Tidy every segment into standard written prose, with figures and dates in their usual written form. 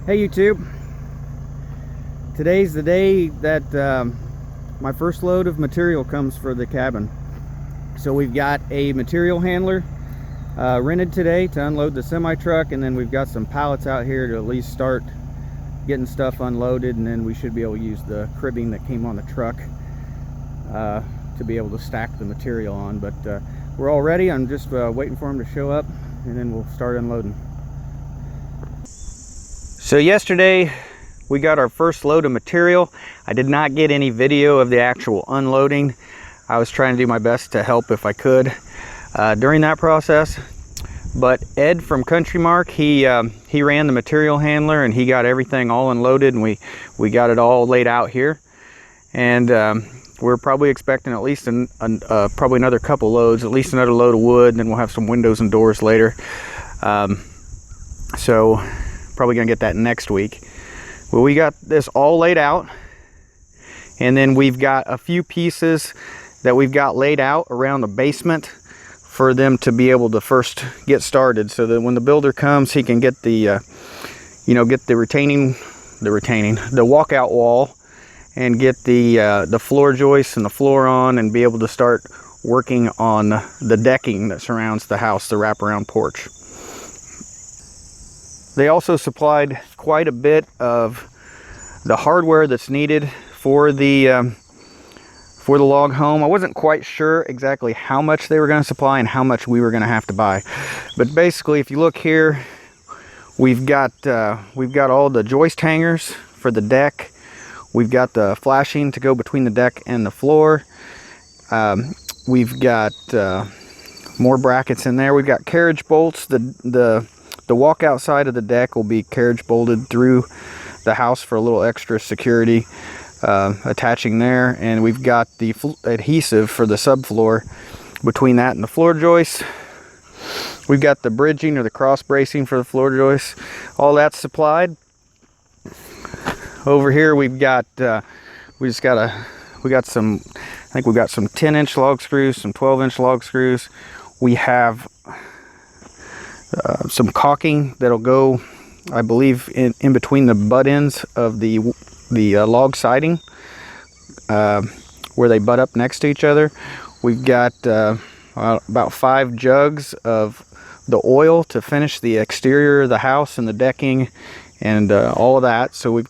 Hey YouTube, today's the day that my first load of material comes for the cabin. So we've got a material handler rented today to unload the semi-truck, and then we've got some pallets out here to at least start getting stuff unloaded, and then we should be able to use the cribbing that came on the truck to be able to stack the material on. But we're all ready. I'm just waiting for them to show up, and then we'll start unloading. So yesterday we got our first load of material. I did not get any video of the actual unloading. I was trying to do my best to help if I could during that process. But Ed from Countrymark, he ran the material handler and he got everything all unloaded, and we got it all laid out here. And we're probably expecting at least probably another couple loads, at least another load of wood, and then we'll have some windows and doors later. So probably gonna get that next week. Well, we got this all laid out, and then we've got a few pieces that we've got laid out around the basement for them to be able to first get started, so that when the builder comes, he can get the get the walkout wall and get the floor joists and the floor on, and be able to start working on the decking that surrounds the house, the wraparound porch. They also supplied quite a bit of the hardware that's needed for the log home. I wasn't quite sure exactly how much they were going to supply and how much we were going to have to buy, but basically, if you look here, we've got all the joist hangers for the deck. We've got the flashing to go between the deck and the floor. We've got more brackets in there. We've got carriage bolts. The walkout side of the deck will be carriage bolted through the house for a little extra security, attaching there. And we've got the adhesive for the subfloor between that and the floor joists. We've got the bridging or the cross bracing for the floor joists. All that's supplied. Over here we've got I think we've got some 10-inch log screws, some 12-inch log screws. We have some caulking that'll go, I believe, in between the butt ends of the log siding, where they butt up next to each other. We've got about 5 jugs of the oil to finish the exterior of the house and the decking and all of that. So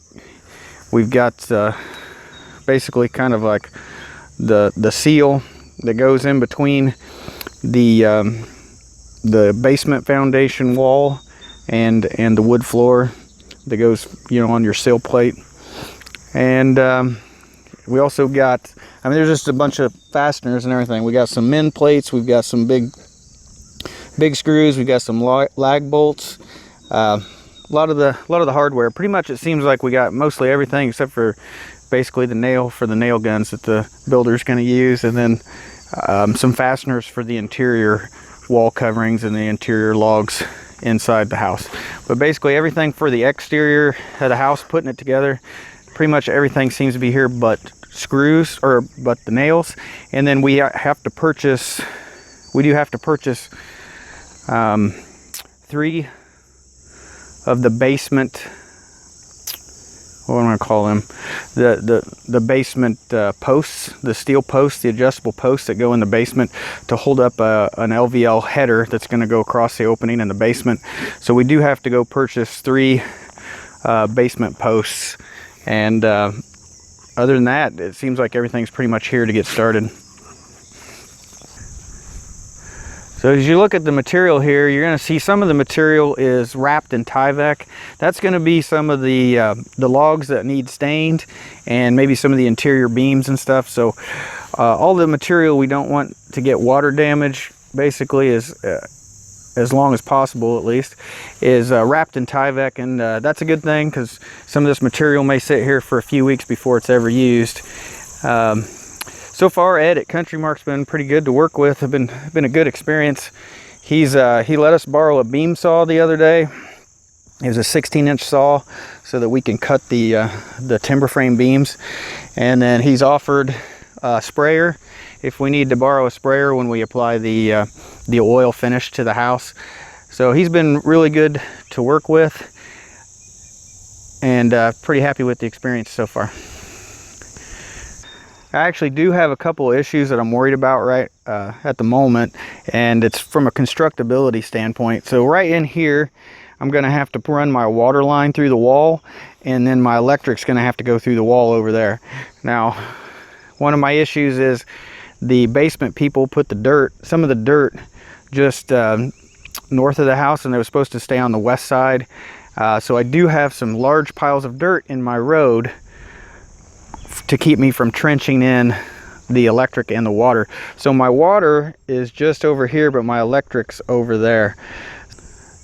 we've got basically kind of like the seal that goes in between the basement foundation wall and the wood floor that goes on your sill plate. And we also got, there's just a bunch of fasteners and everything. We got some mend plates, we've got some big screws, we've got some lag bolts, a lot of the hardware. Pretty much it seems like we got mostly everything except for basically the nail for the nail guns that the builder's going to use, and then some fasteners for the interior wall coverings and the interior logs inside the house. But basically everything for the exterior of the house, putting it together, pretty much everything seems to be here but screws, or but the nails. And then we do have to purchase 3 of the basement, what am I going to call them? The basement posts, the steel posts, the adjustable posts that go in the basement to hold up an LVL header that's going to go across the opening in the basement. So we do have to go purchase 3 basement posts. And other than that, it seems like everything's pretty much here to get started. So as you look at the material here, you're going to see some of the material is wrapped in Tyvek. That's going to be some of the logs that need stained, and maybe some of the interior beams and stuff. So all the material we don't want to get water damage, basically, is as long as possible at least, is wrapped in Tyvek. And that's a good thing, because some of this material may sit here for a few weeks before it's ever used. So far, Ed at Countrymark's been pretty good to work with. It's been a good experience. He let us borrow a beam saw the other day. It was a 16-inch saw, so that we can cut the timber frame beams. And then he's offered a sprayer if we need to borrow a sprayer when we apply the oil finish to the house. So he's been really good to work with. and pretty happy with the experience so far. I actually do have a couple of issues that I'm worried about right at the moment, and it's from a constructability standpoint. So right in here, I'm going to have to run my water line through the wall, and then my electric's going to have to go through the wall over there. Now, one of my issues is the basement people put the dirt, some of the dirt, just north of the house, and it was supposed to stay on the west side. So I do have some large piles of dirt in my road to keep me from trenching in the electric and the water. So my water is just over here, but my electric's over there.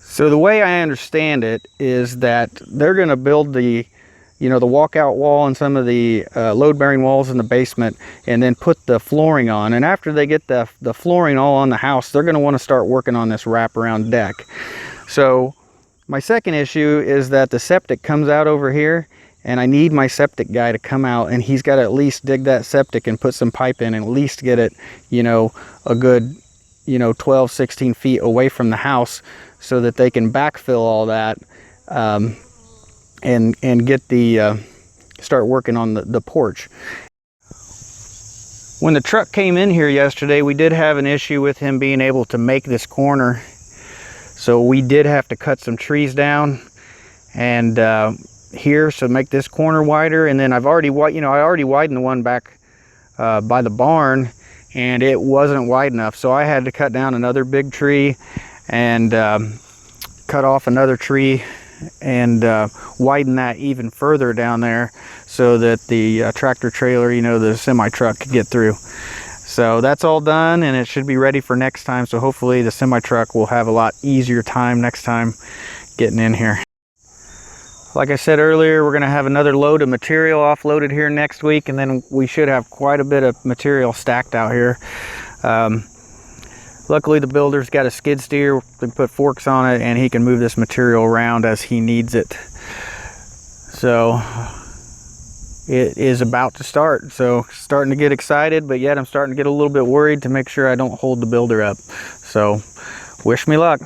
So the way I understand it is that they're going to build the, the walkout wall and some of the load-bearing walls in the basement, and then put the flooring on. And after they get the flooring all on the house, they're going to want to start working on this wraparound deck. So my second issue is that the septic comes out over here, and I need my septic guy to come out, and he's got to at least dig that septic and put some pipe in and at least get it, a good, 12, 16 feet away from the house, so that they can backfill all that and get the, start working on the porch. When the truck came in here yesterday, we did have an issue with him being able to make this corner. So we did have to cut some trees down and here, so make this corner wider. And then I already widened the one back by the barn, and it wasn't wide enough. So I had to cut down another big tree and cut off another tree and widen that even further down there, so that the tractor trailer, the semi truck, could get through. So that's all done, and it should be ready for next time. So hopefully the semi truck will have a lot easier time next time getting in here. Like I said earlier, we're going to have another load of material offloaded here next week, and then we should have quite a bit of material stacked out here. Luckily, the builder's got a skid steer. We put forks on it, and he can move this material around as he needs it. So it is about to start. So starting to get excited, but yet I'm starting to get a little bit worried to make sure I don't hold the builder up. So wish me luck.